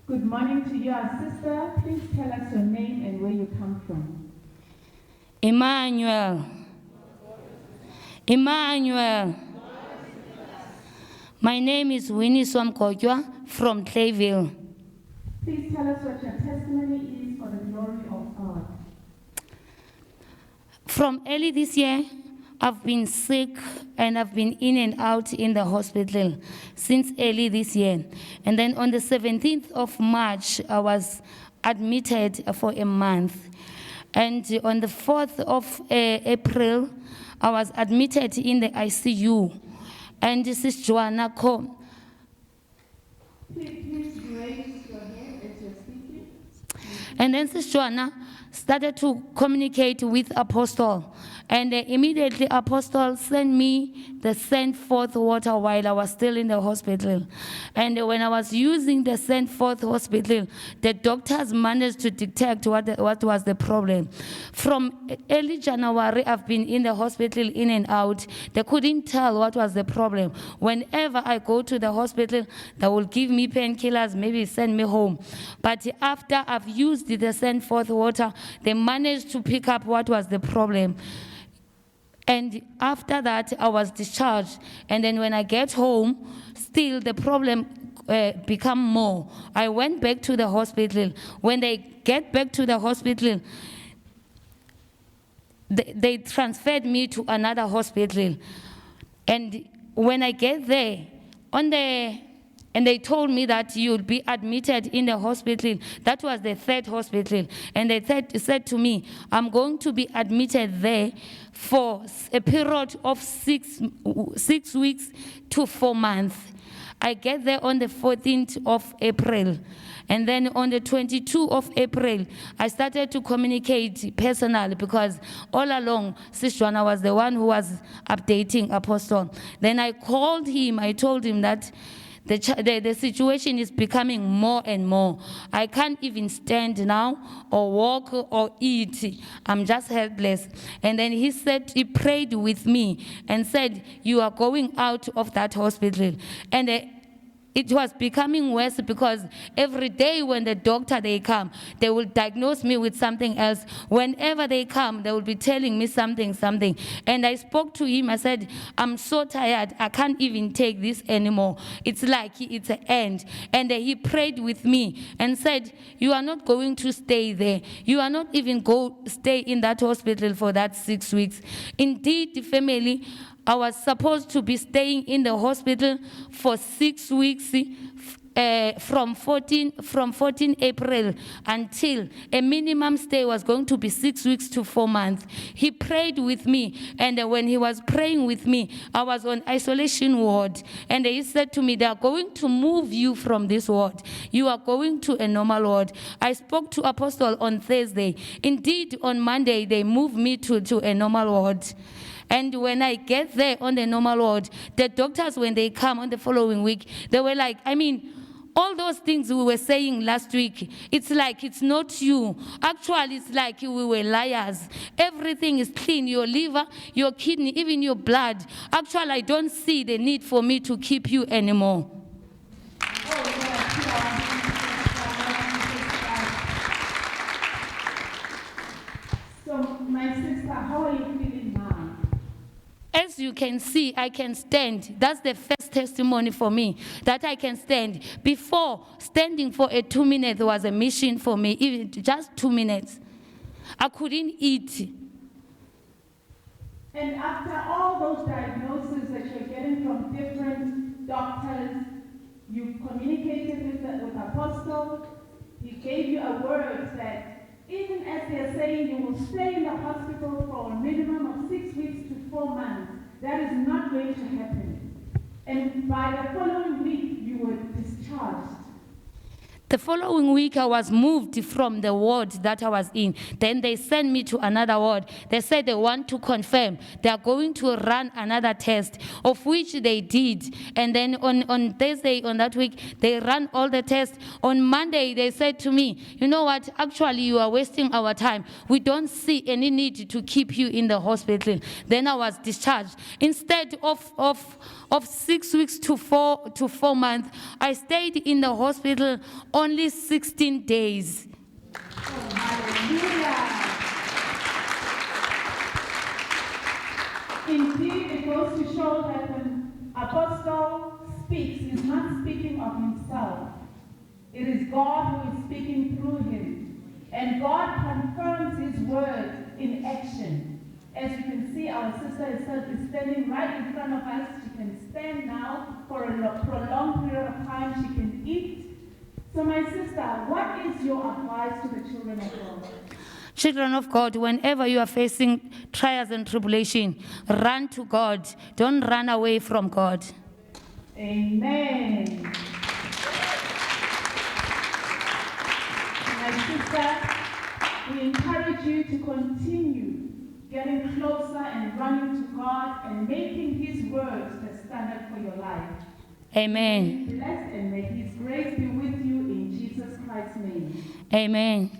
Good morning to you, our sister. Please tell us your name and where you come from. Emmanuel. Emmanuel. My name is Winnie Swamkojwa from Clayville. Please tell us what your testimony is for the glory of God. From early this year, I've been sick and I've been in and out in the hospital since early this year. And then on the 17th of March, I was admitted for a month. And on the 4th of April, I was admitted in the ICU. And this is Joanna Co. Please raise your hand as you're speaking. And then Sister Joanna started to communicate with Apostle. And immediately Apostle sent me the sent forth water while I was still in the hospital. And when I was using the sent forth hospital, the doctors managed to detect what was the problem. From early January, I've been in the hospital in and out. They couldn't tell what was the problem. Whenever I go to the hospital, they will give me painkillers, maybe send me home. But after I've used the sent forth water, they managed to pick up what was the problem. And after that, I was discharged. And then when I get home, still the problem become more. I went back to the hospital. When they get back to the hospital, they transferred me to another hospital. And when I get there, and they told me that you'll be admitted in the hospital. That was the third hospital. And they said to me, I'm going to be admitted there for a period of six weeks to 4 months. I get there on the 14th of April. And then on the 22nd of April, I started to communicate personally because all along, Sister Joanna was the one who was updating Apostle. Then I called him. I told him that the situation is becoming more and more. I can't even stand now or walk or eat. I'm just helpless. And then he prayed with me and said, you are going out of that hospital. And it was becoming worse because every day when the doctor they come, they will diagnose me with something else. Whenever they come, they will be telling me something. And I spoke to him. I said, I'm so tired. I can't even take this anymore. It's like it's an end. And he prayed with me and said, you are not going to stay there. You are not even stay in that hospital for that 6 weeks. Indeed, the family, I was supposed to be staying in the hospital for 6 weeks from 14 April until a minimum stay was going to be 6 weeks to 4 months. He prayed with me, and when he was praying with me, I was on isolation ward, and he said to me, they are going to move you from this ward. You are going to a normal ward. I spoke to Apostle on Thursday. Indeed, on Monday, they moved me to a normal ward. And when I get there on the normal ward, the doctors, when they come on the following week, they were like, all those things we were saying last week, it's like it's not you. Actually, it's like we were liars. Everything is clean. Your liver, your kidney, even your blood. Actually, I don't see the need for me to keep you anymore. So, my sister, how are you feeling now? As you can see, I can stand. That's the first testimony for me, that I can stand. Before, standing for 2 minutes was a mission for me, even just 2 minutes. I couldn't eat. And after all those diagnoses that you're getting from different doctors, you communicated with Apostle. He gave you a word that even as they're saying you will stay in the hospital for a minimum of 6 weeks to 4 months, that is not going to happen. And by the following week, you were discharged. The following week, I was moved from the ward that I was in. Then they sent me to another ward. They said they want to confirm. They are going to run another test, of which they did. And then on Thursday, on that week, they ran all the tests. on Monday, they said to me, you know what, actually you are wasting our time. We don't see any need to keep you in the hospital. Then I was discharged. Instead of 6 weeks to 4 months, I stayed in the hospital only 16 days. Oh, hallelujah. Indeed, it goes to show that when Apostle speaks, he's not speaking of himself. It is God who is speaking through him. And God confirms his word in action. As you can see, our sister is standing right in front of us. She can stand now for a prolonged period of time. She can eat. So my sister, what is your advice to the children of God? Children of God, whenever you are facing trials and tribulation, run to God. Don't run away from God. Amen. My sister, we encourage you to continue getting closer and running to God and making his words the standard for your life. Amen. Be blessed and may his grace be with you in Jesus Christ's name. Amen.